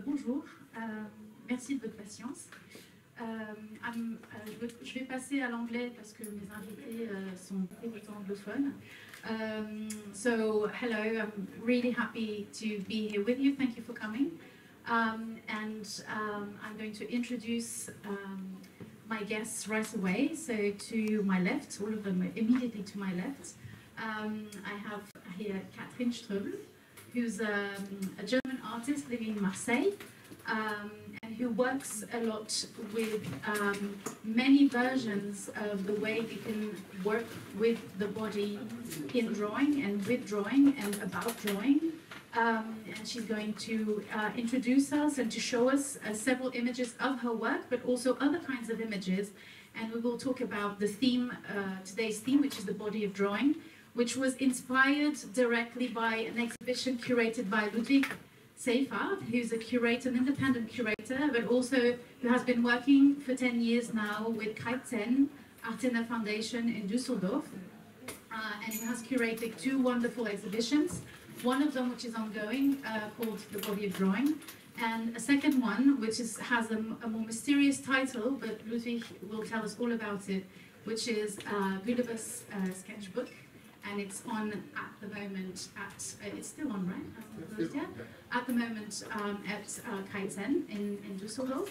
Bonjour, merci de votre patience. Je vais passer à l'anglais parce que mes invités sont plutôt anglophones. So, hello, I'm really happy to be here with you. Thank you for coming. I'm going to introduce my guests right away. So, to my left, all of them immediately to my left, I have here Katrin Ströbel, who's a German artist living in Marseille, and who works a lot with many versions of the way we can work with the body in drawing and with drawing and about drawing. And she's going to introduce us and to show us several images of her work, but also other kinds of images. And we will talk about the theme, today's theme, which is the body of drawing, which was inspired directly by an exhibition curated by Ludwig Seyfarth, who's a curator, an independent curator, but also who has been working for 10 years now with Catfish Turtle Foundation in Düsseldorf, and who has curated two wonderful exhibitions, one of them which is ongoing, called The Body of Drawing, and a second one which has a more mysterious title, but Ludwig will tell us all about it, which is Gulliver's sketchbook. And it's on at the moment it's still on, right? Yeah. At the moment at Catfish in Düsseldorf.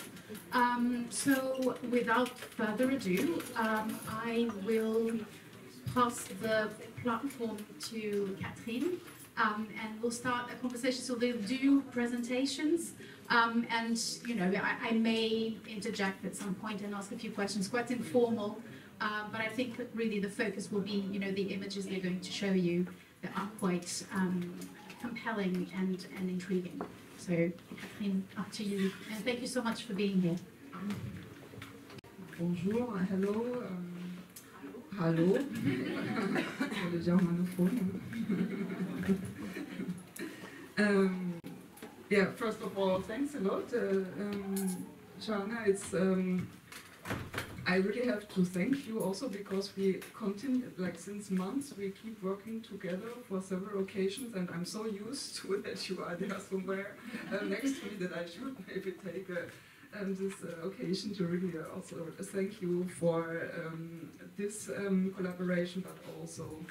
So without further ado, I will pass the platform to Katrin, and we'll start a conversation. So they'll do presentations, and you know, I may interject at some point and ask a few questions, quite informal. But I think that really the focus will be, you know, the images they're going to show you that are quite compelling and intriguing. So, Katrin, up to you. And thank you so much for being here. Bonjour, hello. Hallo. Le germanophone. Yeah, first of all, thanks a lot, Joana. It's I really have to thank you also because we continue, like since months, we keep working together for several occasions, and I'm so used to it that you are there somewhere next to me that I should maybe take this occasion to really also thank you for this collaboration, but also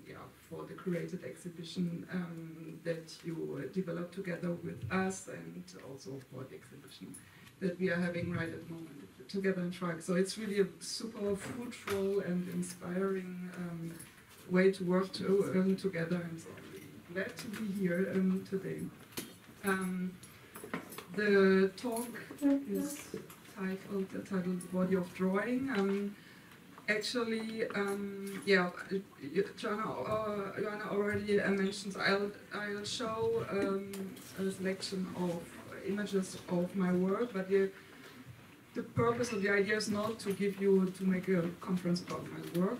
yeah, for the curated exhibition that you developed together with us, and also for the exhibition that we are having right at the moment together in Prague. So it's really a super fruitful and inspiring way to work together, and so I'm really glad to be here today. The talk is titled The Body of Drawing. Actually, yeah, Joana already mentioned, I'll show a selection of images of my work, but the purpose of the idea is not to make a conference about my work.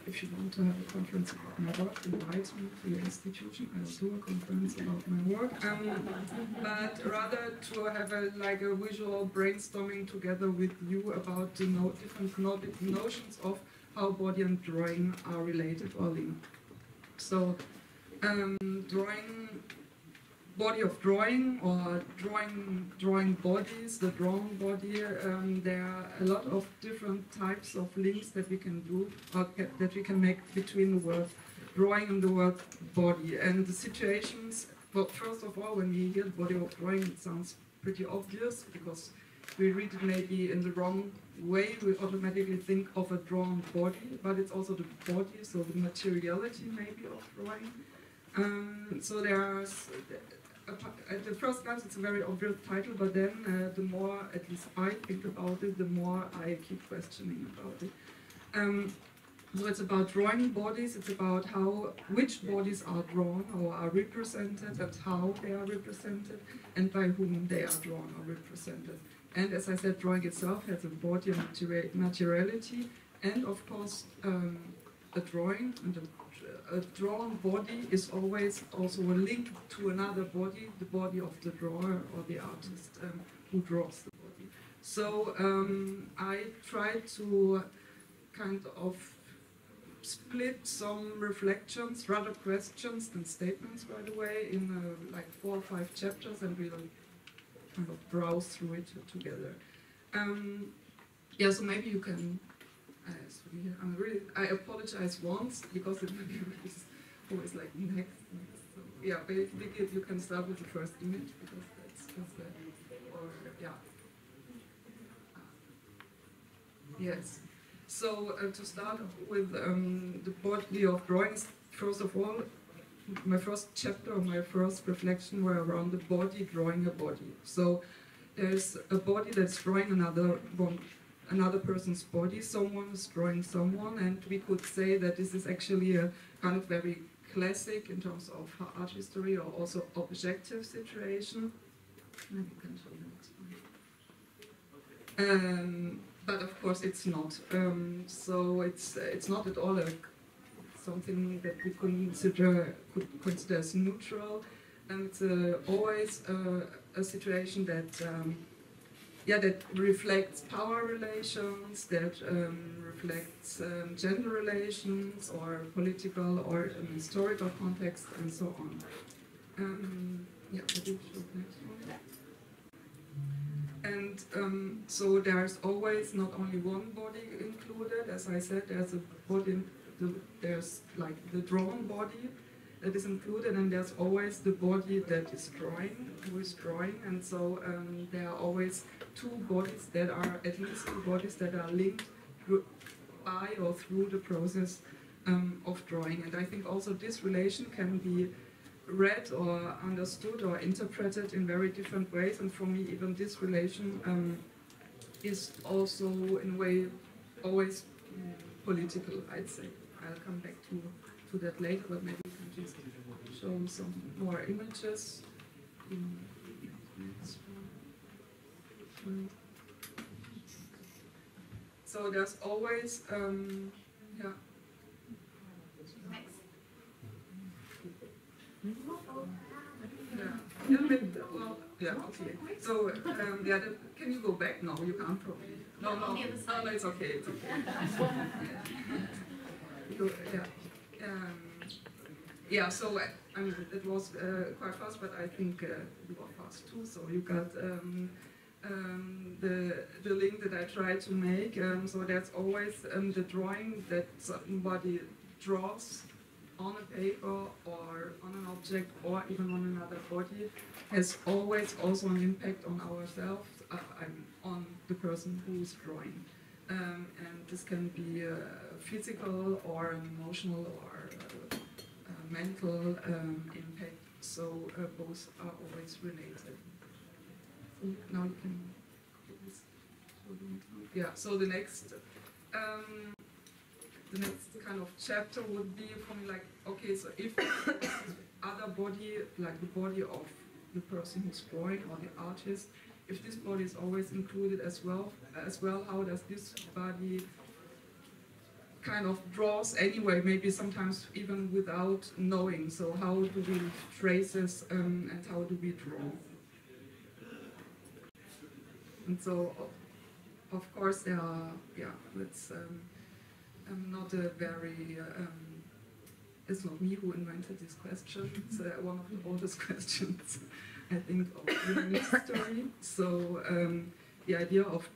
If you want to have a conference about my work, invite me to your institution. I'll do a conference about my work. But rather to have a visual brainstorming together with you about the different notions of how body and drawing are related or linked. So, body of drawing or drawing bodies, the drawn body, there are a lot of different types of links that we can do or that we can make between the word drawing and the word body. And the situations, well, first of all, when we hear the body of drawing, it sounds pretty obvious because we read it maybe in the wrong way. We automatically think of a drawn body, but it's also the body, so the materiality maybe of drawing. So there's at the first glance, it's a very obvious title, but then the more, at least I think about it, the more I keep questioning about it. So it's about drawing bodies, it's about which bodies are drawn or are represented, and how they are represented, and by whom they are drawn or represented. And as I said, drawing itself has a body and materiality, and of course a drawing and a a drawn body is always also linked to another body, the body of the drawer or the artist who draws the body. So I tried to kind of split some reflections, rather questions than statements, by the way, in like 4 or 5 chapters, and we'll kind of browse through it together. Yeah, so maybe you can. I apologize once because it is always like next. So, yeah, basically you can start with the first image because that's just the, or yeah. Yes. So to start with the body of drawings, first of all, my first chapter or my first reflection were around the body drawing a body. So there's a body that's drawing another person's body, someone is drawing someone, and we could say that this is actually a kind of very classic in terms of art history or also objective situation. Maybe you can show the next one. But of course it's not. So it's not at all something that we could consider as neutral, and it's always a situation that that reflects power relations, that reflects gender relations, or political or historical context, and so on. Yeah, I did show the next one. And so there's always not only one body included. As I said, there's a body, there's like the drawn body that is included, and there's always the body that is drawing, who is drawing, and so there are always two bodies that are, at least two bodies that are linked by or through the process of drawing. And I think also this relation can be read or understood or interpreted in very different ways, and for me even this relation is also in a way always political, I'd say. I'll come back to that later, but maybe we can just show some more images. So there's always, yeah. Yeah, well, yeah, okay. So, yeah, can you go back? No, you can't probably. No, it's okay, it's okay. Yeah, so I mean, it was quite fast, but I think you were fast too. So you got the link that I tried to make. So there's always the drawing that somebody draws on a paper or on an object or even on another body has always also an impact on ourselves, on the person who is drawing. And this can be physical or an emotional or mental impact, so both are always related. So now you can yeah, so the next kind of chapter would be for me like, okay, so if other body, like the body of the person who's drawing or the artist, if this body is always included as well, how does this body kind of draws anyway, maybe sometimes even without knowing? So how do we leave traces and how do we draw? And so, of course, there are, yeah, it's not a very, it's not me who invented this question. It's one of the oldest questions, I think, of human history. So the idea of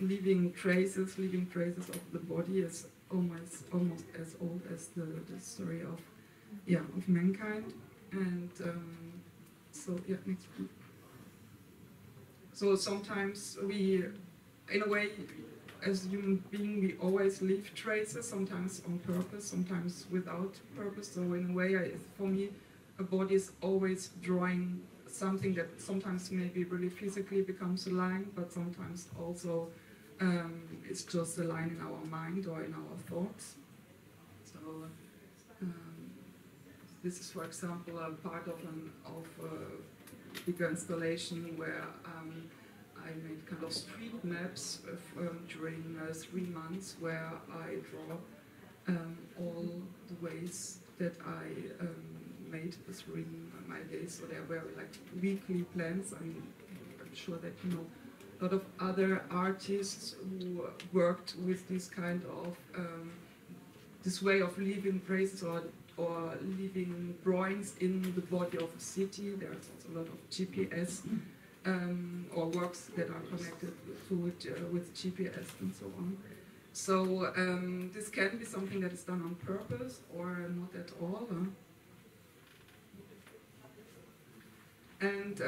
leaving traces of the body is almost as old as the story of mankind. And so yeah, next group. So sometimes we, in a way, as a human being, we always leave traces, sometimes on purpose, sometimes without purpose. So in a way, for me, a body is always drawing something that sometimes maybe really physically becomes a line, but sometimes also it's just a line in our mind or in our thoughts. So this is, for example, a part of a bigger installation where I made kind of street maps during 3 months where I draw all the ways that I made during my days. So there were like weekly plans. I'm sure that you know a lot of other artists who worked with this kind of this way of leaving traces or leaving drawings in the body of a city. There's also a lot of GPS or works that are connected to it with GPS and so on. So this can be something that is done on purpose or not at all. And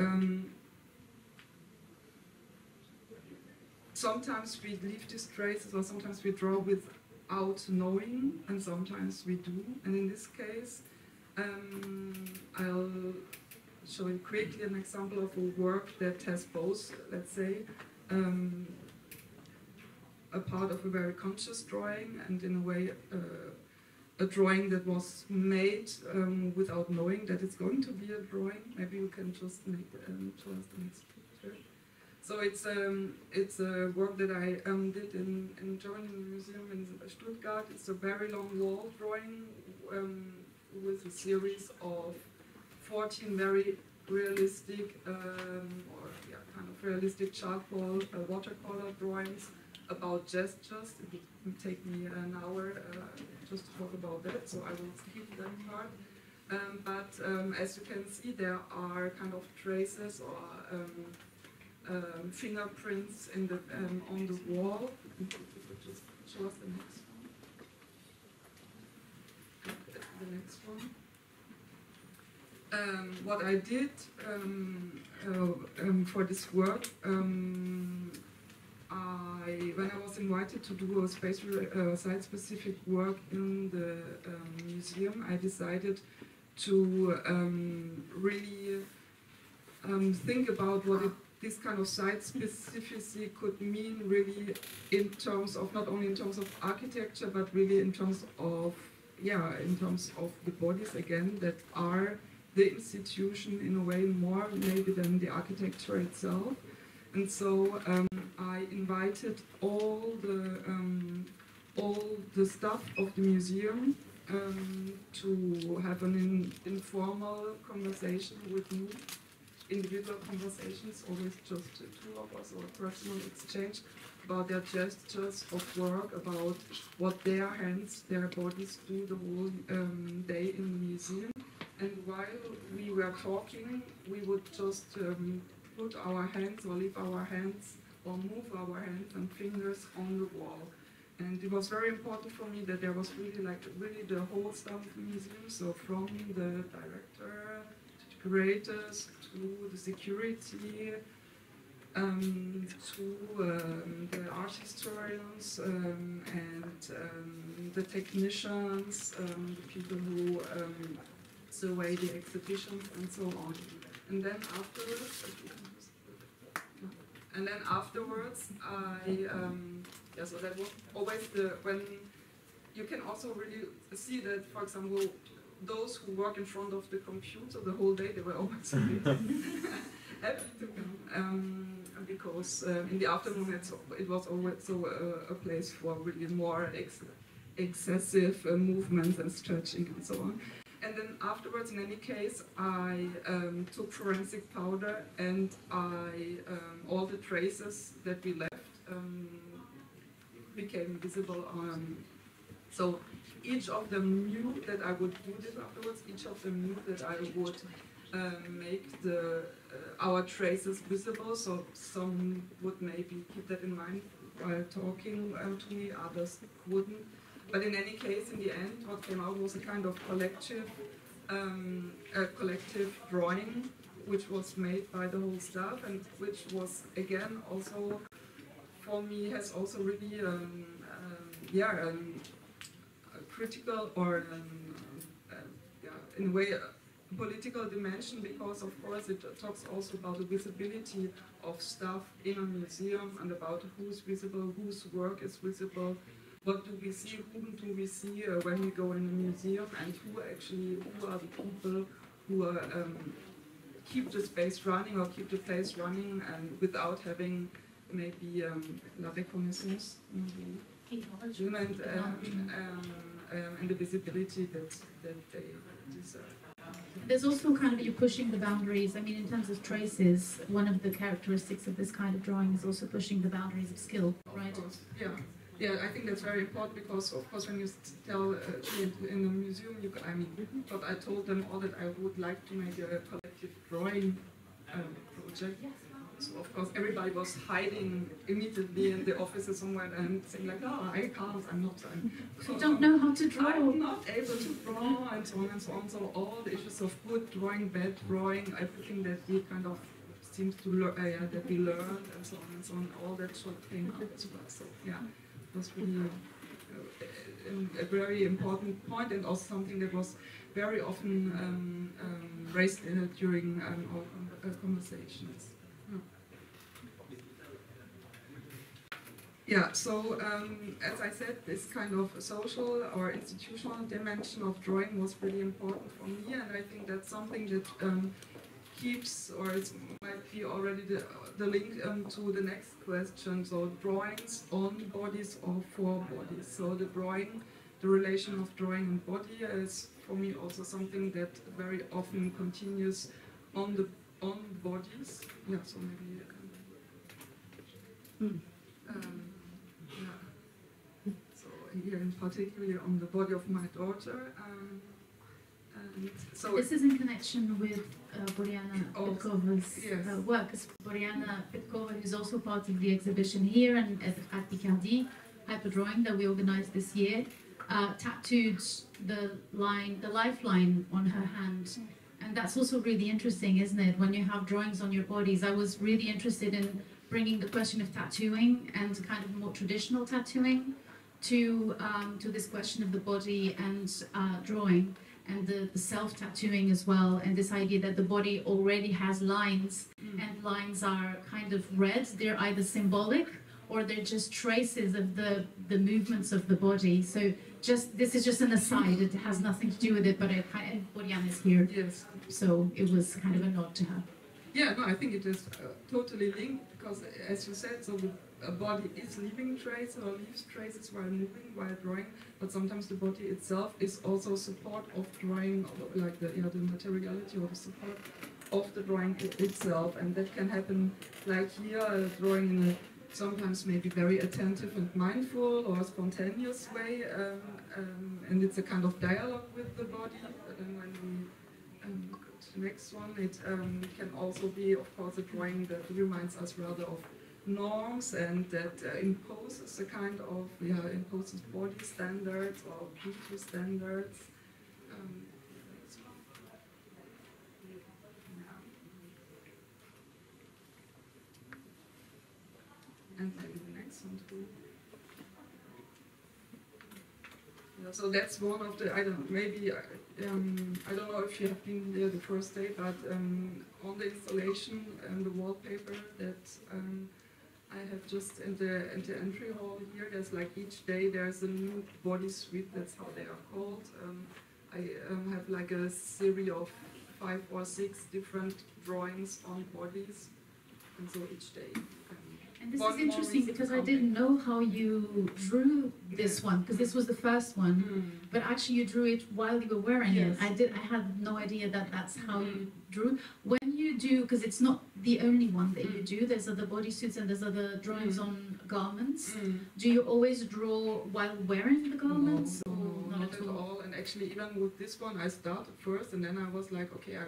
sometimes we leave these traces, or sometimes we draw without knowing, and sometimes we do. And in this case, I'll show you quickly an example of a work that has both, let's say, a part of a very conscious drawing, and in a way a drawing that was made without knowing that it's going to be a drawing. Maybe you can just make show us the next picture. So it's a work that I did in Germany, in the museum in Stuttgart. It's a very long wall drawing with a series of 14 very realistic kind of realistic charcoal watercolor drawings about gestures. It will take me an hour just to talk about that, so I will skip that part. But as you can see, there are kind of traces or fingerprints in the on the wall. Just show us the next one. The next one. What I did for this work, when I was invited to do a site-specific work in the museum, I decided to really think about what this kind of site specificity could mean, really in terms of, not only in terms of architecture, but really in terms of, in terms of the bodies again that are the institution in a way more maybe than the architecture itself. And so I invited all the staff of the museum to have an informal conversation with me, individual conversations, always just two of us, or a personal exchange about their gestures of work, about what their hands, their bodies do the whole day in the museum. And while we were talking, we would just put our hands or leave our hands or move our hands and fingers on the wall. And it was very important for me that there was really the whole staff of the museum, so from the director, to the curators, to the security, to the art historians and the technicians, the people who survey the exhibitions and so on. And then afterwards, so that was always when you can also really see that, for example, those who work in front of the computer the whole day, they were always happy to come, because in the afternoon it was always a place for really more excessive movements and stretching and so on. And then afterwards, in any case, I took forensic powder, and all the traces that we left became visible. So each of them knew that I would do this afterwards. Each of them knew that I would make our traces visible. So some would maybe keep that in mind while talking to me, others wouldn't. But in any case, in the end, what came out was a kind of collective drawing, which was made by the whole staff, and which was again also for me has also really a critical or in a way a political dimension, because of course it talks also about the visibility of stuff in a museum and about who's visible, whose work is visible. What do we see, whom do we see when we go in a museum, and who are the people who keep the space running or keep the place running, and without having maybe la reconnaissance, and the visibility that they deserve. There's also kind of, you're pushing the boundaries. I mean, in terms of traces, one of the characteristics of this kind of drawing is also pushing the boundaries of skill, right? Of course, yeah. Yeah, I think that's very important because, of course, when you tell in the museum, I mean, but I told them all that I would like to make a collective drawing project. Yes. So, of course, everybody was hiding immediately in the offices somewhere and saying like, no, I can't, I don't know how to draw. I'm not able to draw, and so on and so on. So all the issues of good drawing, bad drawing, everything that we kind of seems to learn, that we learned, and so on, all that sort of came up as well. So, yeah. It was really a very important point, and also something that was very often raised during our conversations. Yeah, so as I said, this kind of social or institutional dimension of drawing was really important for me, and I think that's something that keeps, or it might be already the link to the next question. So drawings on bodies or for bodies. So the relation of drawing and body is for me also something that very often continues on bodies. Yeah, so maybe yeah. So here in particular on the body of my daughter. So this is in connection with Boriana Petkova's work. Boriana Petkova, who's also part of the exhibition here and at Picardie, Hyperdrawing that we organized this year, tattooed the lifeline on her hand. And that's also really interesting, isn't it? When you have drawings on your bodies, I was really interested in bringing the question of tattooing and kind of more traditional tattooing to this question of the body and drawing. And the self-tattooing as well, and this idea that the body already has lines, and lines are kind of red. They're either symbolic or they're just traces of the movements of the body. So this is just an aside. It has nothing to do with it, but Boriana is here. Yes. So it was kind of a nod to her. Yeah, no, I think it is totally linked because, as you said, so a body is leaving traces or leaves traces while moving, while drawing, but sometimes the body itself is also support of drawing, like the materiality or the support of the drawing itself, and that can happen like here, drawing in a sometimes maybe very attentive and mindful or spontaneous way, and it's a kind of dialogue with the body. But then when we go to the next one, it can also be, of course, a drawing that reminds us rather of norms and that imposes a kind of, imposes body standards or beauty standards. And maybe the next one too. Yeah, so that's one of the, I don't know if you have been there the first day, but on the installation and the wallpaper that I have just in the entry hall here, there's like each day there's a new body suite, that's how they are called. I have like a series of 5 or 6 different drawings on bodies, and so each day. And this is interesting because I didn't know how you drew this one, because this was the first one, but actually you drew it while you were wearing it. I had no idea that that's how you drew. When you do, because it's not the only one that you do, there's other bodysuits and there's other drawings on garments. Do you always draw while wearing the garments? No, or not at all. And actually even with this one I started first and then I was like, okay, I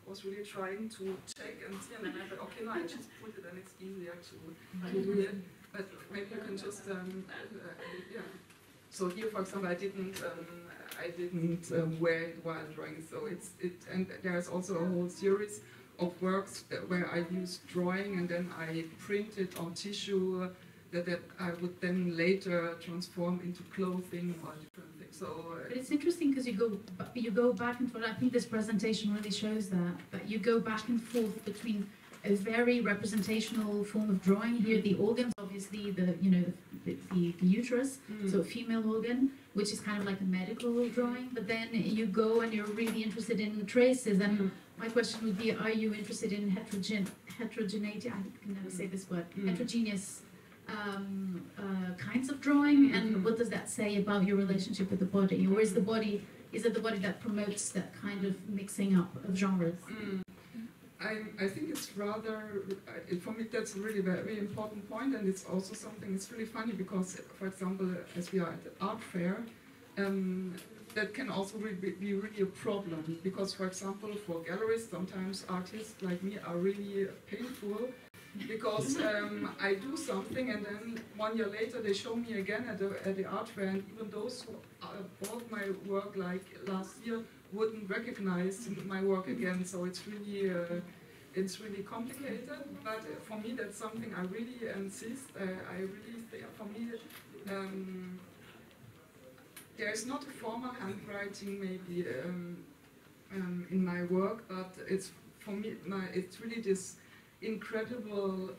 was really trying to check and see, and then I thought, okay, no, I just put it and it's easier to do it. But maybe you can just, yeah. So here, for example, I didn't wear it while drawing. So and there's also a whole series of works where I use drawing and then I print it on tissue that I would then later transform into clothing or different things. So, but it's interesting because you go back and forth. I think this presentation really shows that you go back and forth between a very representational form of drawing. Here, the organs, obviously, the uterus, so a female organ, which is kind of like a medical drawing. But then you go and you're really interested in traces. And my question would be: are you interested in heterogeneity? I can never say this word. Heterogeneous kinds of drawing, and what does that say about your relationship with the body? Or is it the body that promotes that kind of mixing up of genres? I think it's rather, for me that's a really very important point, and it's also something, it's really funny because, for example, as we are at the art fair, that can also be really a problem, because, for example, for galleries, sometimes artists like me are really painful, because I do something and then 1 year later they show me again at the art fair, and even those who bought my work like last year wouldn't recognize my work again, so it's really complicated, but for me that's something I really insist, for me, there is not a formal handwriting maybe in my work, but it's, for me, it's really this incredible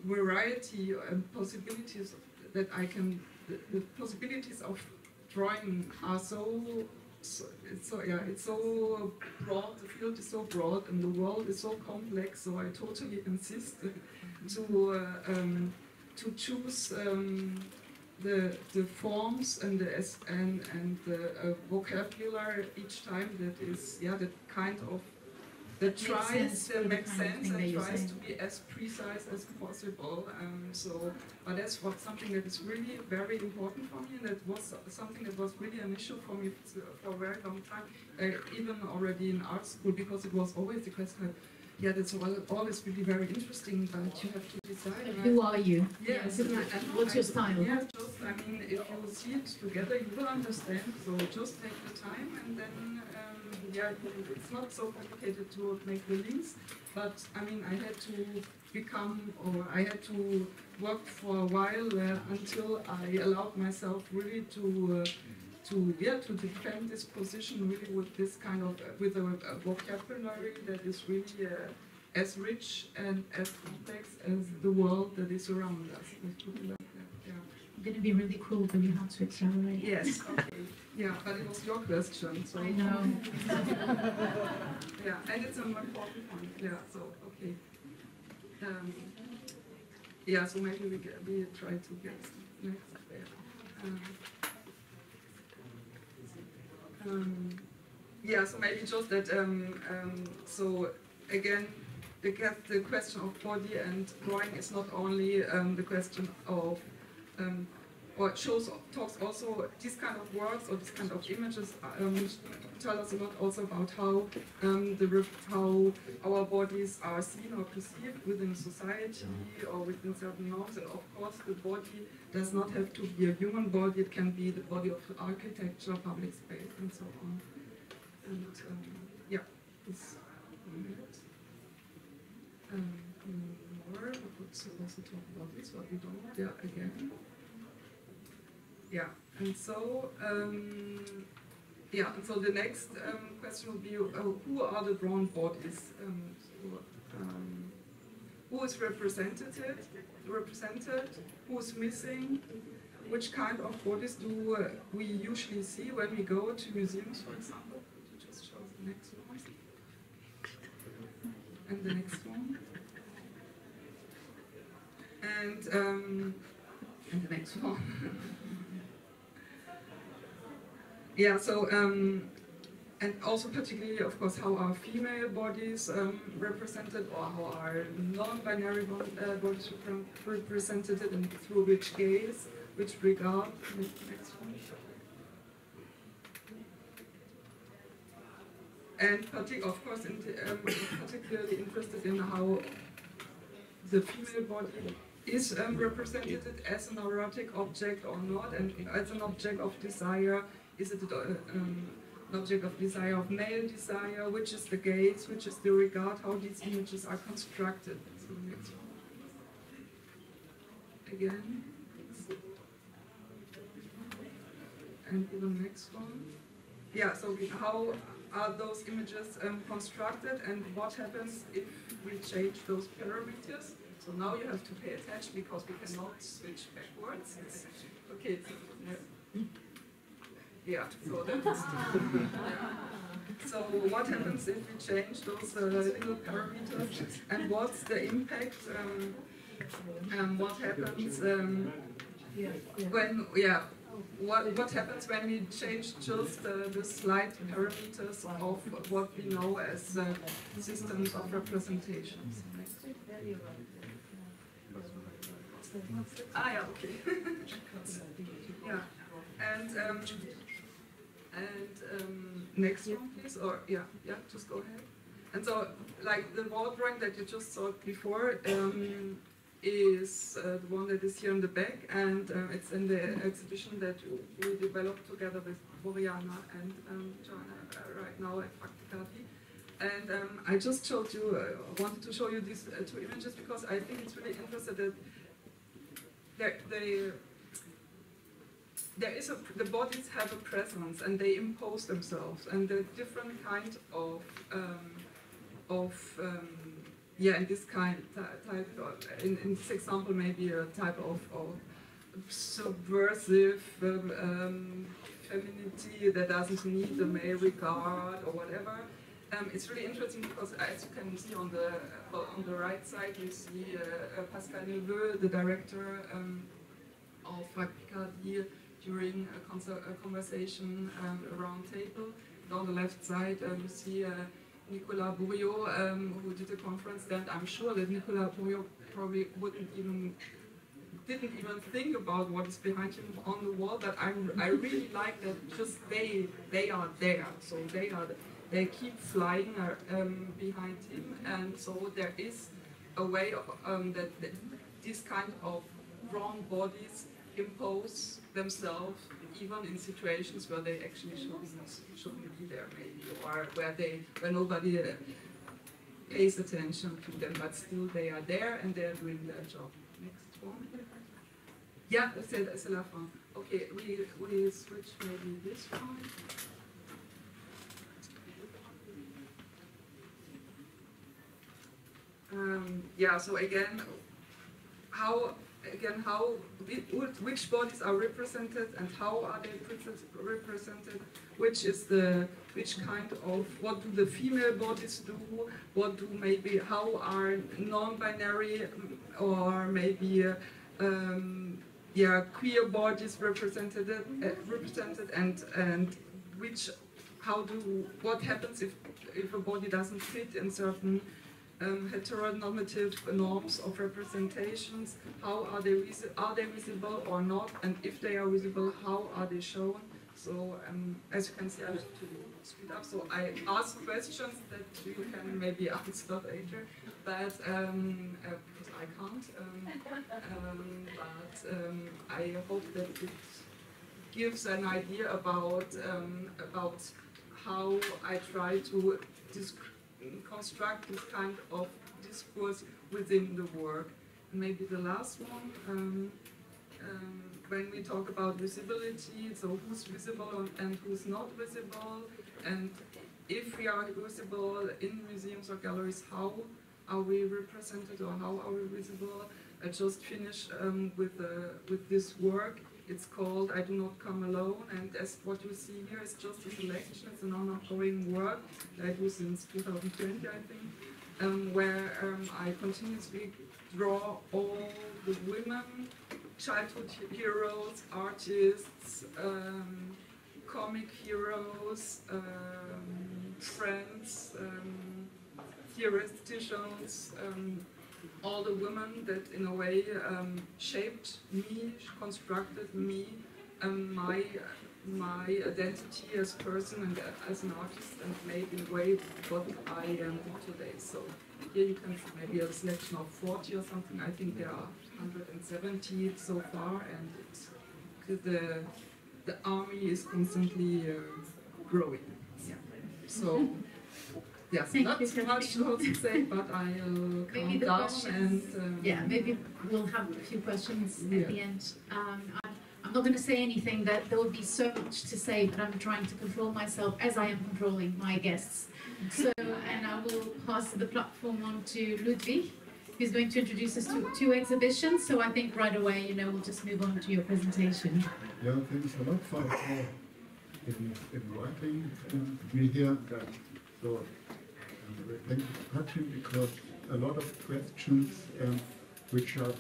variety and possibilities that I can, the possibilities of drawing are it's so broad, the field is so broad and the world is so complex, so I totally insist to choose the forms and the vocabulary each time that is, that kind of, that tries to make sense and tries to be as precise as possible. But that's something that is really very important for me, and that was something that was really an issue for me for a very long time, even already in art school, because it was always the question, that's always really very interesting, but you have to decide. Who are you? Yes. And what's your style? Yeah, if you see it together, you will understand. So just take the time, and then, it's not so complicated to make the links. But I had to work for a while until I allowed myself really to defend this position really with this kind of, with a vocabulary that is really as rich and as complex as the world that is around us. I'm going to be really cruel, but you have to accelerate. Yes, okay. Yeah, but it was your question, so. I know. And it's an important point. So okay. So maybe we try to get next. So maybe just that, so again, the question of body and drawing is not only the question of, or talks also, these kind of works or these kind of images tell us a lot also about how how our bodies are seen or perceived within society or within certain norms, and of course the body does not have to be a human body, it can be the body of architecture, public space, and so on. And this 1 minute. More, we could also talk about this, what we don't, again. And so, and so the next question would be, who are the drawn bodies? Who is represented, who is missing, which kind of bodies do we usually see when we go to museums, for example? Could you just show the next one? And the next one. And the next one. And also particularly, of course, how are female bodies represented, or how are non-binary bodies represented, and through which gaze, which regard. Next one. And of course, particularly interested in how the female body is represented as an erotic object or not, and as an object of desire. Is it an object of desire, of male desire? Which is the gaze? Which is the regard? How these images are constructed? So next one. Again. And the next one. So how are those images constructed, and what happens if we change those parameters? So now you have to pay attention, because we cannot switch backwards. Okay. So that's So what happens if we change those little parameters, and what's the impact what happens when, what happens when we change just the slight parameters of what we know as systems of representations. Yeah, okay. Yeah, and next one, please, or yeah, just go ahead. And so, like the wall drawing that you just saw before is the one that is here in the back, and it's in the exhibition that we developed together with Oriana and Joana right now at Practicati. And I just showed you, wanted to show you these two images because I think it's really interesting that the bodies have a presence and they impose themselves, and the different kind of in this in this example, maybe a type of subversive femininity that doesn't need the male regard or whatever. It's really interesting because, as you can see on the right side, you see Pascal Neves, the director of Practicati, during a conversation around table. And on the left side, you see Nicolas Bourriot, who did a conference there, and I'm sure that Nicolas Bourriot probably didn't even think about what is behind him on the wall, but I really like that just they are there, so they keep flying behind him, and so there is a way of, that this kind of wrong bodies impose themselves even in situations where they actually shouldn't be there, maybe, or where nobody pays attention to them, but still they are there and they are doing their job. Next one. Yeah, c'est la fin. Okay, we switch maybe this one. So which bodies are represented and how are they represented? Which kind of, what do the female bodies do? How are non-binary or maybe queer bodies represented and what happens if a body doesn't fit in certain heteronormative norms of representations? How are they visible or not? And if they are visible, how are they shown? So as you can see, I have to speed up. So I ask questions that you can maybe answer later, but because I can't. I hope that it gives an idea about how I try to construct this kind of discourse within the work. And maybe the last one, when we talk about visibility, so who's visible and who's not visible, and if we are visible in museums or galleries, how are we represented or how are we visible? I just finished with this work. It's called I Do Not Come Alone, and as what you see here is just a selection. It's an ongoing work that I do since 2020, I think, where I continuously draw all the women, childhood heroes, artists, comic heroes, friends, theoreticians, all the women that in a way shaped me, constructed me, my identity as a person and as an artist, and made in a way what I am today. So here you can see maybe a selection of 40 or something. I think there are 170 so far, and the army is constantly growing. Yeah. So. Yes, not too much to say, but I'll calm down and... maybe we'll have a few questions at the end. I'm not going to say anything that there will be so much to say, but I'm trying to control myself as I am controlling my guests. So, and I will pass the platform on to Ludwig, who's going to introduce us to two exhibitions. So I think right away, we'll just move on to your presentation. Yeah, thanks a lot for inviting me here. So, thank you, Katrin, because a lot of questions which are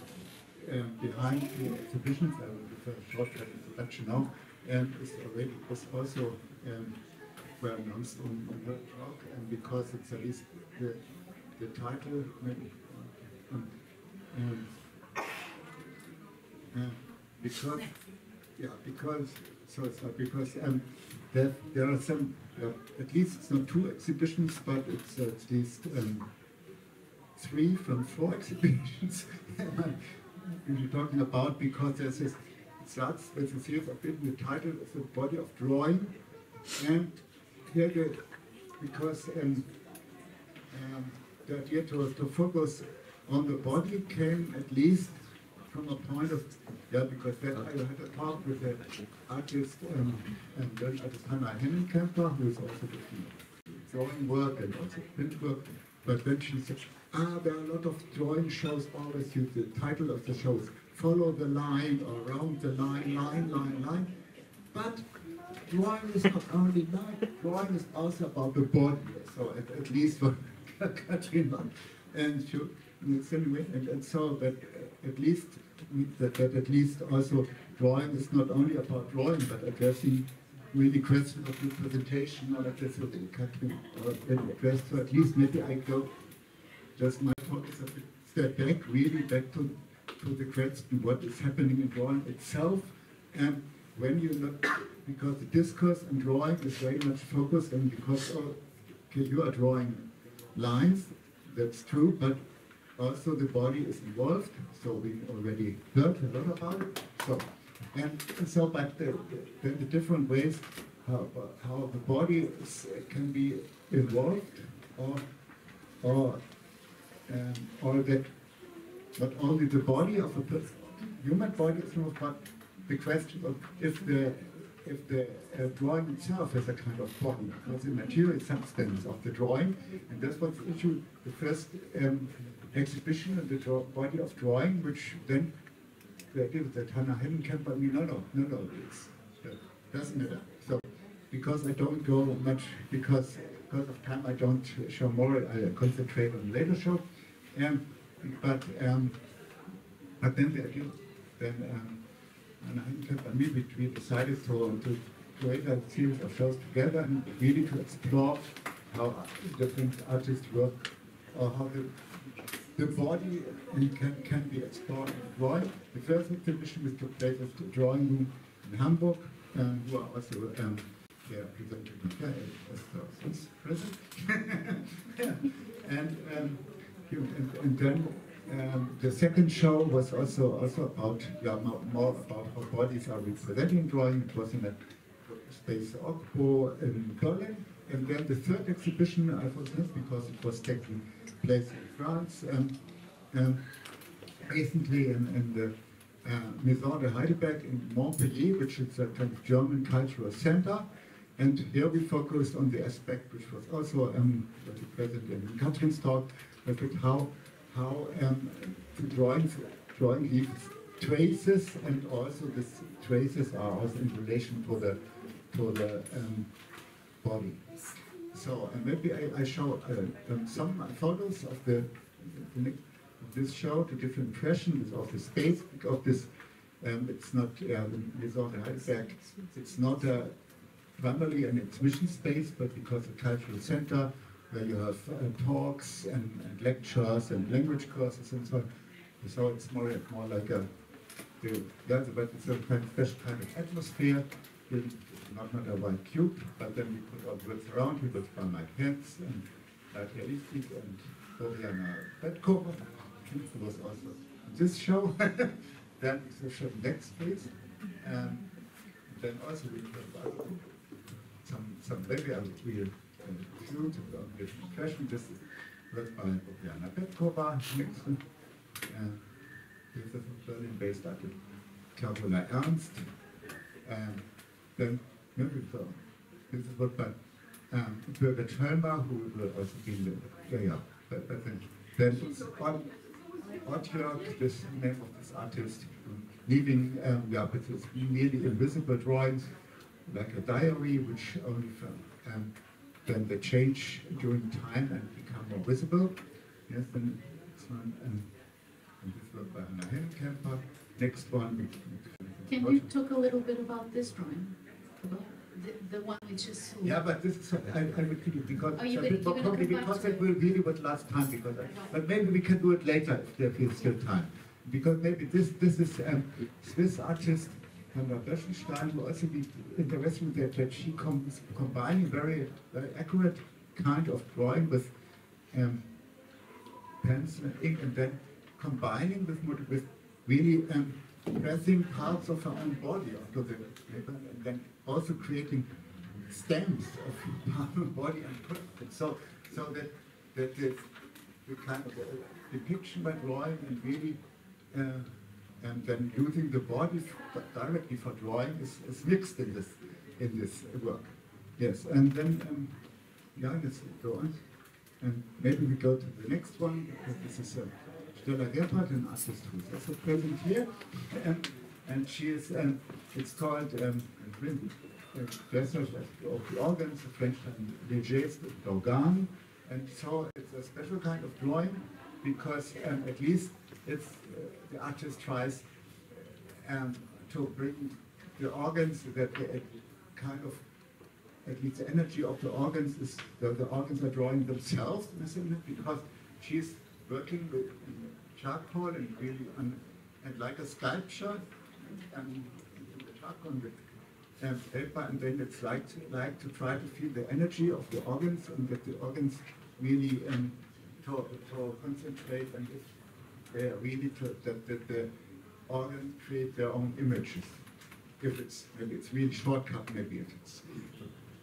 behind the exhibitions. I will give a short introduction now, and is also well announced on her talk, and because it's at least the title, maybe, because there are some, at least it's not 2 exhibitions, but it's at least 3 from 4 exhibitions we're talking about, because there's this, it starts with a series of people. The title is the body of drawing, and here because the idea to focus on the body came at least from a point of, because then I had a talk with the artist and then artist Hannah Hennenkemper, who is also doing drawing work and also print work. But then she said, there are a lot of drawing shows always use the title of the shows, follow the line, or around the line. But drawing is not only line, drawing is also about the body. So at least for Katrin, and so that at least at least also drawing is not only about drawing, but addressing really questions of representation, or address what Katrin addressed. So at least maybe I go, just my talk is a bit step back, really back to the question what is happening in drawing itself, and when you look, because the discourse in drawing is very much focused, and because you are drawing lines, that's true, but also the body is involved, so we already heard a lot about it. But then the different ways how the body can be involved, or that not only the body of a person, human body is involved, but the question of if the drawing itself is a kind of body, because the material substance of the drawing, and that's what's the issue. The first exhibition of the body of drawing, which then the idea that Hannah Hennenkemper, no, it doesn't matter. So because I don't go much, because of time, I don't show more. I concentrate on the later show, but then the idea, then. And we decided to create a series of shows together and really to explore how different artists work, or how the body can be explored in drawing. The first exhibition was took place at the drawing room in Hamburg, who are also presenting as present. And then the second show was also about more about how bodies are represented in drawing. It was in a space Okpo in Berlin, and then the third exhibition I was missed because it was taking place in France, recently in the Maison de Heidelberg in Montpellier, which is a kind of German cultural center. And here we focused on the aspect which was also present in Katrin's talk, about how the drawing leaves traces, and also these traces are also in relation to the body. So maybe I show some photos of this show to give impressions of the space of this. It's not Maison de Heidelberg. It's not primarily an exhibition space, but because a cultural center where you have talks and lectures and language courses and so on. So it's more like but it's a kind of special kind of atmosphere. Not a white cube, but then we put our words around. We put on like pens and like realistic and Floriana Petkover. Who was also in this show. Then the show next place. Then also we have some very real flute on different fashion. This was by Floriana Petkover. Next one. This is a Berlin-based artist, Carola Ernst. Then this is what by Birgit Hölmer, who will also be in the then it's Otjörg, this name of this artist, leaving with his nearly invisible drawings, like a diary, which only then they change during time and become more visible. Yes, then it's one, and this work by Anna Hennenkemper. Next one. Can you talk a little bit about this drawing? About the one which is... Yeah, but this is, I will do it because Oh, it's a bit more complicated because it will really what last time because, but maybe we can do it later if there is still time. Because maybe this is Swiss artist Hanna Böschenstein who also be interesting that she is combining very accurate kind of drawing with pencil and ink and then combining with really pressing parts of her own body onto the paper and then also creating stems of her body and put it so that the kind of depiction by drawing and really and then using the body directly for drawing is mixed in this work. Yes, and then yeah, let's go on. And maybe we go to the next one because this is Stella Gebhardt, an artist who is also present here, and she is. It's called Dressage of the Organs, the French term Legers d'Organes, and so it's a special kind of drawing because at least it's the artist tries to bring the organs that kind of at least the energy of the organs is the organs are drawing themselves, because she's working with charcoal and really and like a sculpture and charcoal with paper, and then it's like to try to feel the energy of the organs and that the organs really to concentrate and really that the organs create their own images. If it's maybe it's really shortcut, maybe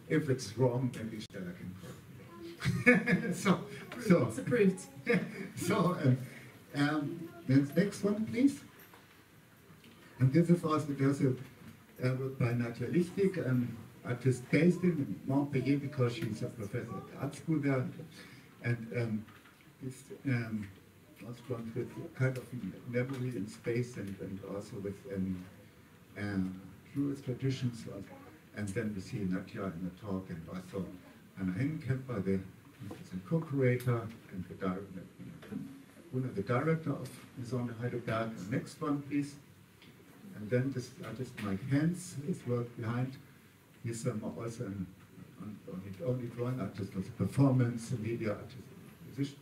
if it's wrong, maybe Stella can correct. so it's approved. So then next one, please. And this is also there's a work by Nadia Lichtig, an artist based in Montpellier because she's a professor at the art school there, and is also drawn with kind of memory in space and also with Jewish traditions. And then we see Nadia in the talk, and also Anna Hennenkemper, the co-curator and one of the director of Maison Heidelberg. The next one, please. And then this artist Mike Hans is work behind. He's also an only drawing artist, also performance, media artist, musician.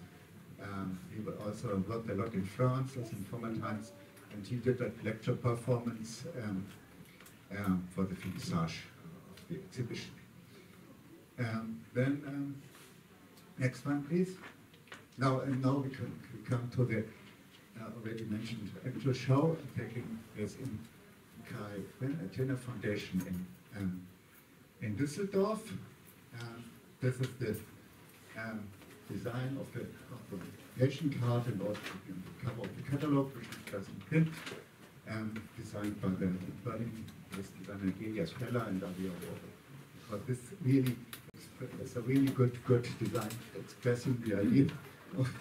He also worked a lot in France, also in former times, and he did a lecture performance for the finissage of the exhibition. Then next one, please. Now we come to the already mentioned actual show taking place in Kai Foundation in Düsseldorf. This is the design of the patient card and also the cover of the catalog, which is present print, designed by the Berlin designer Delia Speller and Adia. Because this really is a really good design expressing the idea of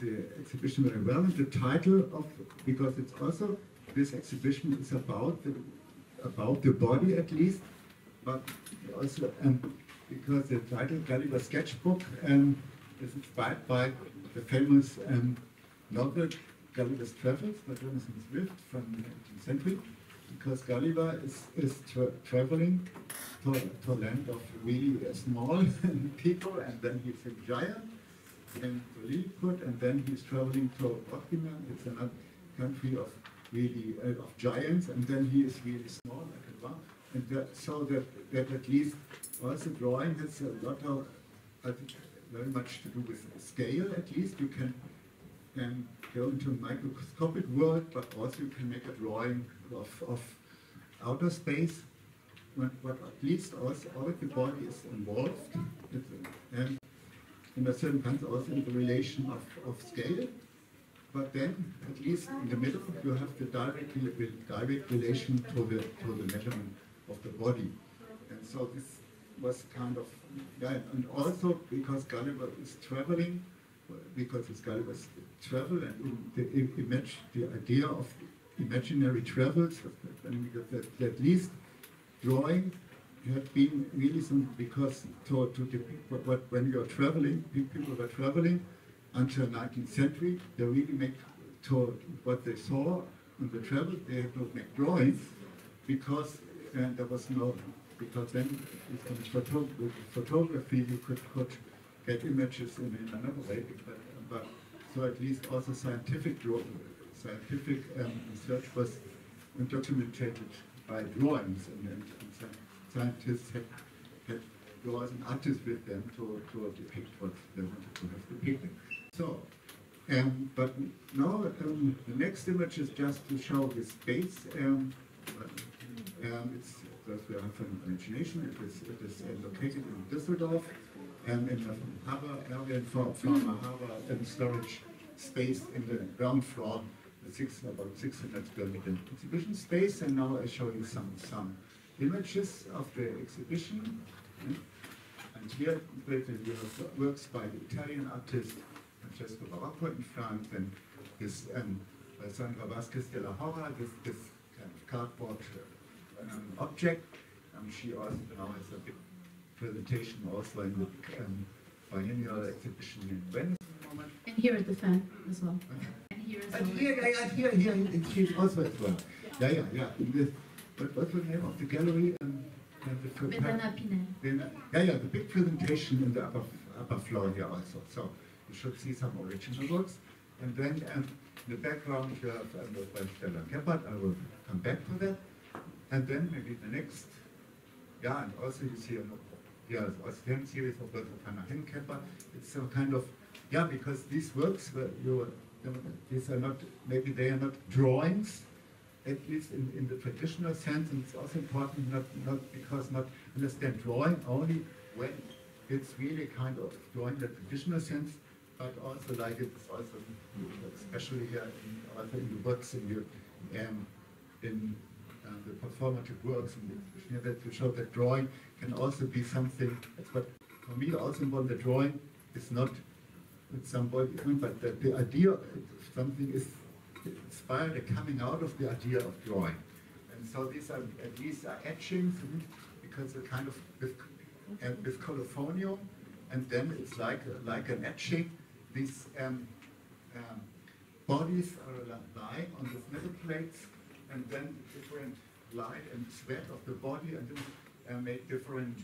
the exhibition very well. And the title of, because it's also, this exhibition is about the body at least, but also because the title Gulliver's Sketchbook is inspired by the famous novel Gulliver's Travels by Jonathan Swift from the 18th century, because Gulliver is traveling to a land of really small people, and then he's a giant, and to Lilliput, and then he's traveling to Optima. It's another country of really of giants, and then he is really small, like a and so that at least also drawing has a lot of very much to do with scale. At least you can go into a microscopic world, but also you can make a drawing of outer space. But at least also all of the body is involved, and in a certain sense also in the relation of scale. But then, at least in the middle, you have the direct relation to the measurement of the body. And so this was kind of, yeah, and also because Gulliver is traveling, because it's Gulliver's travel, and the idea of imaginary travels, that at least drawing had been really some, because to depict when you're traveling, people were traveling until 19th century, they really make to what they saw on the travel. They had to make drawings because there was no, because then with photography you could get images in another way. But so at least also scientific research was documented by drawings, and scientists had drawers and artists with them to depict what they wanted to have depicted. So, but now the next image is just to show the space. It's because we have an imagination. It is located in Düsseldorf, in the harbor area for a harbor and storage space in the ground floor. About 600 square meter exhibition space, and now I show you some images of the exhibition. And here you have works by the Italian artist Francesco Barocco in France, and this by Sandra Vasquez de la Hora, this kind of cardboard object. She also now has a big presentation also in the biennial exhibition in Venice at the moment. And here at the fan as well. Here, she's also as well. Yeah. What's the name of the gallery? Joana P.R. The big presentation in the upper floor here also. So you should see some original works. And then in the background you have by Stella Keppert. I will come back to that. And then maybe the next, and also you see the Austrian series of Hannah Keppert. It's some kind of, because these works these are not, maybe they are not drawings, at least in the traditional sense, and it's also important not understand drawing only when it's really kind of drawing in the traditional sense, but also like it's also, especially here in the works in the performative works in the exhibition, that to show that drawing can also be something. That's what for me also important. The drawing is not with somebody, but the idea of something is inspired, coming out of the idea of drawing. And so these are etchings, because they're kind of with colophonium, and then it's like an etching. These bodies are lying on the metal plates, and then different light and sweat of the body, and then make different,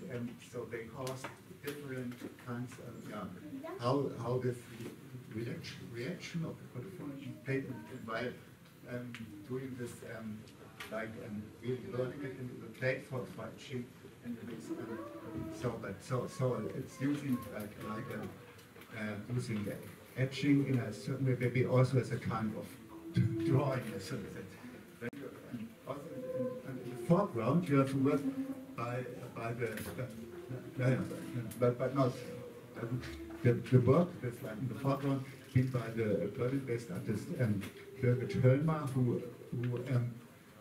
so they cause different kinds of, how this reaction of the colophonium plate, while doing this, really burning it into the plate for etching, and so it's using using etching in a certain way, maybe also as a kind of drawing, so that. And also in the foreground, you have to work by but not the work that's like in the foreground been by the Berlin-based artist Birgit Höllmer, who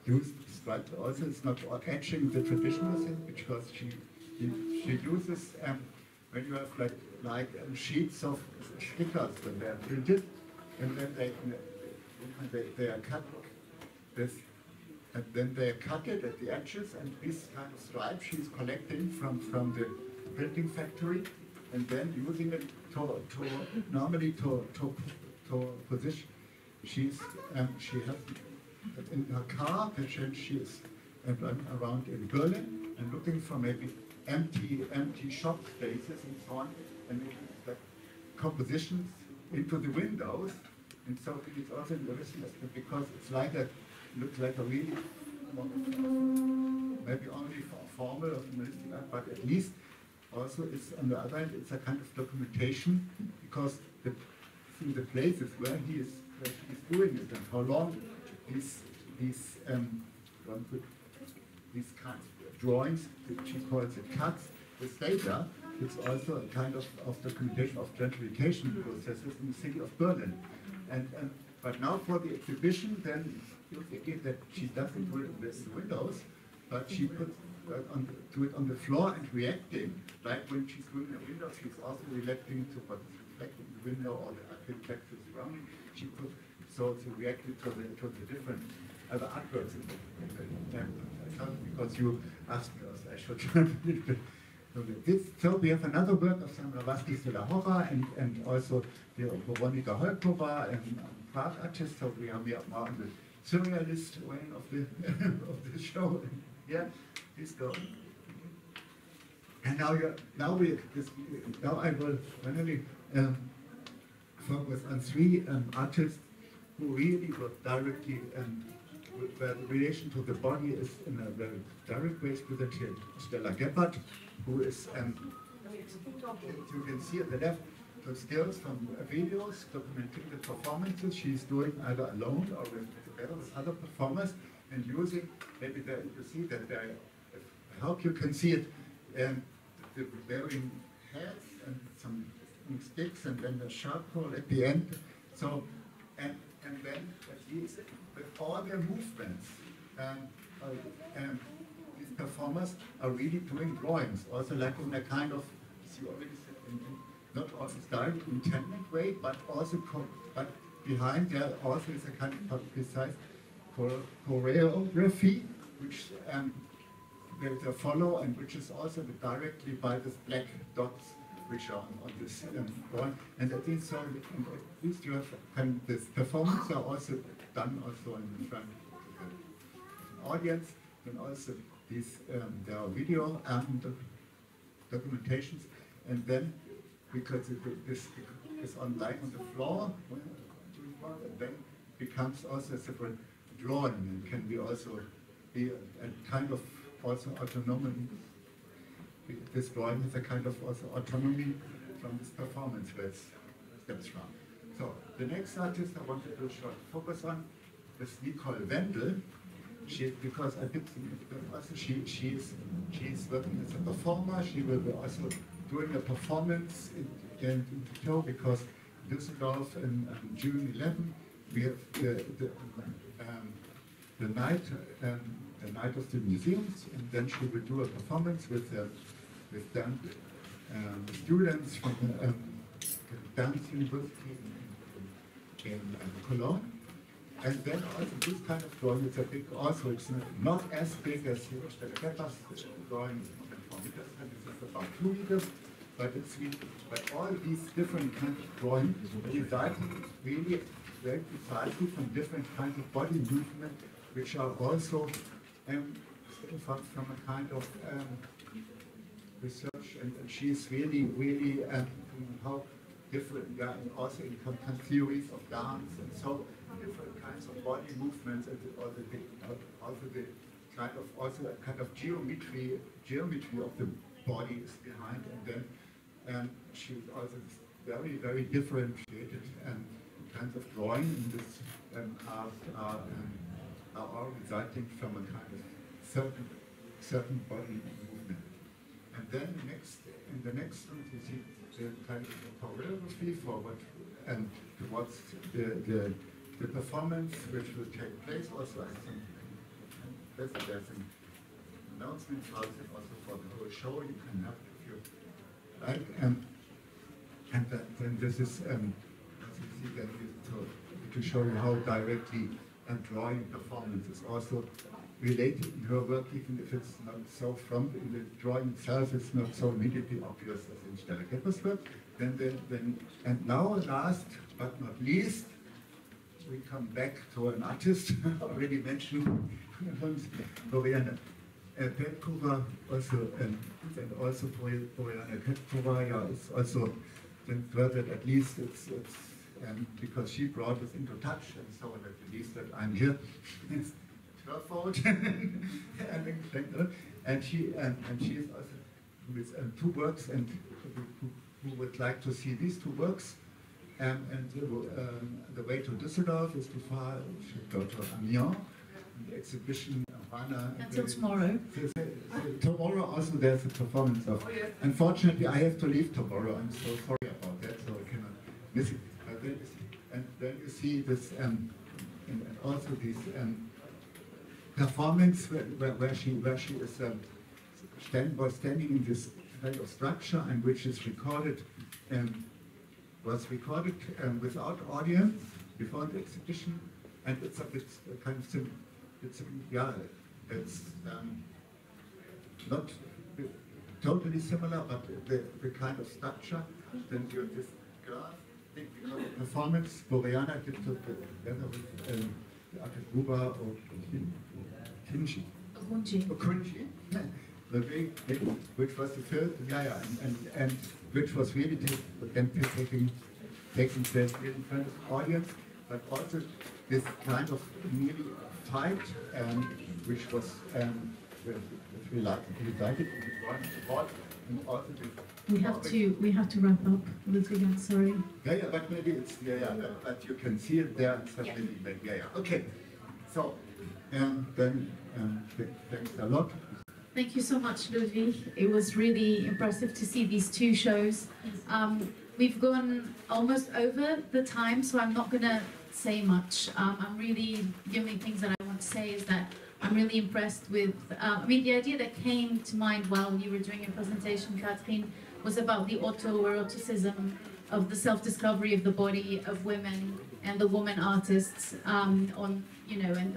used stripes. Also, it's not etching the traditional sense, because she uses when you have like sheets of stickers when they are printed, and then they are cut this. And then they cut it at the edges, and this kind of stripe she's collecting from the printing factory, and then using it to position. She has in her car, and she is around in Berlin and looking for maybe empty shop spaces and so on, and like compositions into the windows. And so it's also interesting because it's looks like a really, maybe only formal or formalistic art, but at least also it's, on the other hand, it's a kind of documentation, because through the places where he is doing it and how long these kinds of drawings, she calls it cuts, with data, it's also a kind of documentation of gentrification processes in the city of Berlin. But now for the exhibition, then you think that she doesn't do it with the windows, but she puts do it on the floor and reacting. Like when she's doing the window, she's also reacting to what is reflecting the window or the architecture surrounding. She put so it's reacting to the different other artworks in the because you asked me, I should so we have another work of Sandra Vasquez de la Hora and also Veronika Holkova and part artist, so we are more on the surrealist way of the of the show. Yeah, please go. And now I will finally focus on three artists who really work directly where the relation to the body is in a very direct way presented. Stella Gebhardt, who is, you can see at the left, the stills from videos documenting the performances she's doing either alone or together with other performers, and using, maybe there, you see that there, I hope you can see it, the wearing hats and some sticks and then the charcoal at the end. So, and then at least with all their movements, these performers are really doing drawings, also like in a kind of, as you already said, not also styled, intended way, but also but behind there also is a kind of precise choreography, which they follow, and which is also directly by these black dots which are on this drawing. And at least so, at least you have this performance are also done also in front of the audience, and also these there are video documentations, and then because this is on the floor, and then becomes also a separate drawing, and can be also be a kind of also autonomy. This drawing is a kind of also autonomy from this performance where it stems from. So the next artist I wanted to focus on is Nicole Vendel. Because I think also she is working as a performer. She will be also doing a performance in the show, because Düsseldorf in June 11 we have the night of the museums, and then she will do a performance with students from the dance university in Cologne. And then also this kind of drawing is a big, also it's not as big as Stella Gebhardt's drawing from meters, and it's about 2 meters, but it's really, but all these different kinds of drawing result really very precisely from different kinds of body movement, which are also from a kind of research, and she's really how different, yeah, and also in theories of dance, and so different kinds of body movements, and also the kind of a kind of geometry of the body is behind, and then she's also very differentiated kinds of drawing in this are all resulting from a kind of certain body movement. And then in the next one you see the kind of choreography for what and towards the performance which will take place also as some there's an announcement also for the whole show you can have if you like, and then this is as you see that to show you how directly drawing performance is also related in her work, even if it's not so in the drawing itself, it's not so immediately obvious as in Stella Gebhardt's work. And now, last but not least, we come back to an artist already mentioned, Joana P.R. also, and also Joana P.R. is also converted. At least it's because she brought us into touch, and so at least that I'm here. It's her fault. and she is also with 2 works, and who would like to see these 2 works. And the way to Düsseldorf is to go to Amiens, the exhibition. Until tomorrow. Tomorrow also there's a performance of. Unfortunately, I have to leave tomorrow. I'm so sorry about that, so I cannot miss it. And then you see this, and also this performance where she is standing in this kind of structure, and which is recorded. Was recorded without audience before the exhibition, and it's a bit kind of it's not totally similar, but the kind of structure. Then you have this glass, performance, Boreana did together with the artist Buba or Kinji. Kunji, which was the first, and which was really taking place in front of the audience, but also this kind of really fight, which was we liked it, and also we have to wrap up, Ludwig, I'm sorry. Yeah, but maybe it's but you can see it there. Okay, so then thanks a lot. Thank you so much, Ludwig. It was really impressive to see these two shows. We've gone almost over the time, so I'm not going to say much. I'm really, the only things that I want to say is that I'm really impressed with, I mean, the idea that came to mind while you were doing your presentation, Katrin, was about the autoeroticism of the self-discovery of the body of women and the woman artists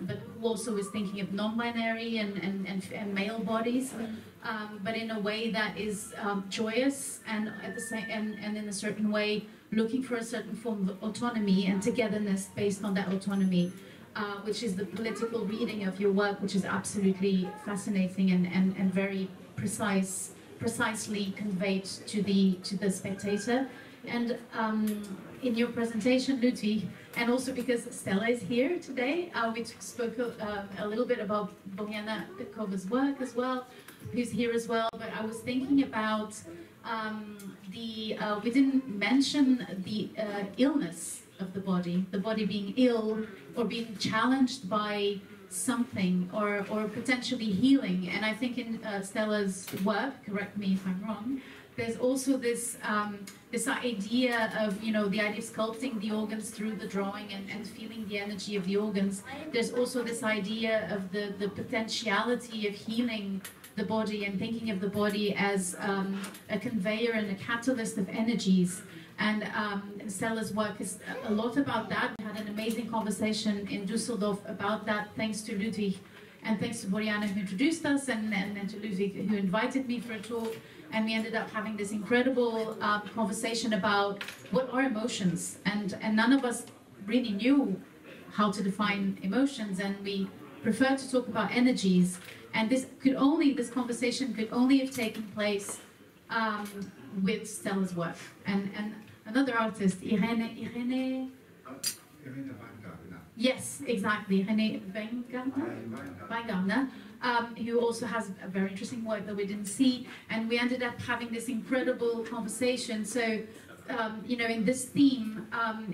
but also was thinking of non-binary and male bodies, but in a way that is joyous and at the same and in a certain way looking for a certain form of autonomy and togetherness based on that autonomy, which is the political reading of your work, which is absolutely fascinating and very precisely conveyed to the spectator. And in your presentation, Ludwig, and also because Stella is here today, we spoke a little bit about Joana P.R.'s work as well, who's here as well, but I was thinking about we didn't mention the illness of the body being ill or being challenged by something or potentially healing. And I think in Stella's work, correct me if I'm wrong, there's also this this idea of, the idea of sculpting the organs through the drawing and feeling the energy of the organs. There's also this idea of the potentiality of healing the body and thinking of the body as a conveyor and a catalyst of energies. And Stella's work is a lot about that. We had an amazing conversation in Düsseldorf about that, thanks to Ludwig and thanks to Boreana who introduced us and to Ludwig who invited me for a talk. And we ended up having this incredible conversation about what are emotions. And none of us really knew how to define emotions, and we prefer to talk about energies. And this conversation could only have taken place with Stella's work. And another artist, Irene. Yes, exactly, Irene Weingartner, who also has a very interesting work that we didn't see, and we ended up having this incredible conversation. So, in this theme,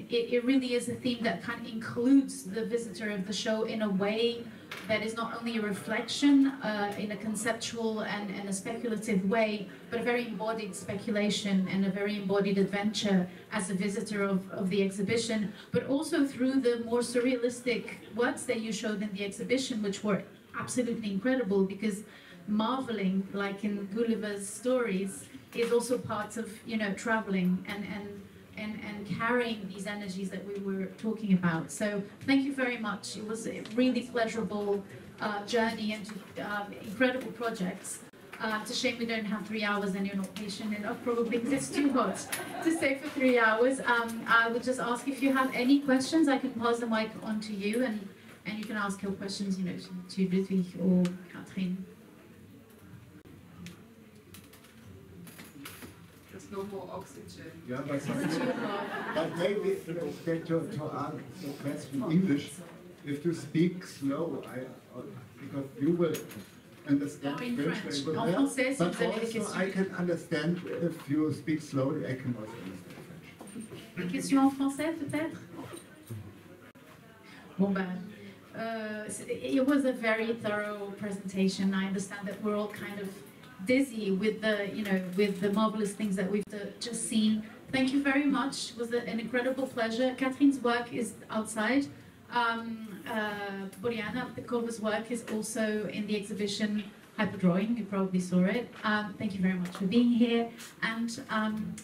it really is a theme that kind of includes the visitor of the show in a way that is not only a reflection in a conceptual and a speculative way, but a very embodied speculation and a very embodied adventure as a visitor of the exhibition, but also through the more surrealistic works that you showed in the exhibition, which were absolutely incredible, because marveling, like in Gulliver's stories, is also part of, traveling and carrying these energies that we were talking about. So thank you very much. It was a really pleasurable journey into incredible projects. It's a shame we don't have 3 hours and you're not patient enough, probably because it's too hot to stay for 3 hours. I would just ask if you have any questions, I can pass the mic on to you, and you can ask your questions, to Ludwig or Katrin. No more oxygen. Yeah, but maybe to answer the question in English, if you speak slow, because you will understand French very well, but also I can understand if you speak slowly, I can also understand French. Une question en français, peut-être? Bon it was a very thorough presentation. I understand that we're all kind of dizzy with the marvelous things that we've just seen. Thank you very much. It was an incredible pleasure. Katrin's work is outside. Boreana P.R.'s work is also in the exhibition Hyperdrawing. You probably saw it. Thank you very much for being here, and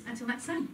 until next time.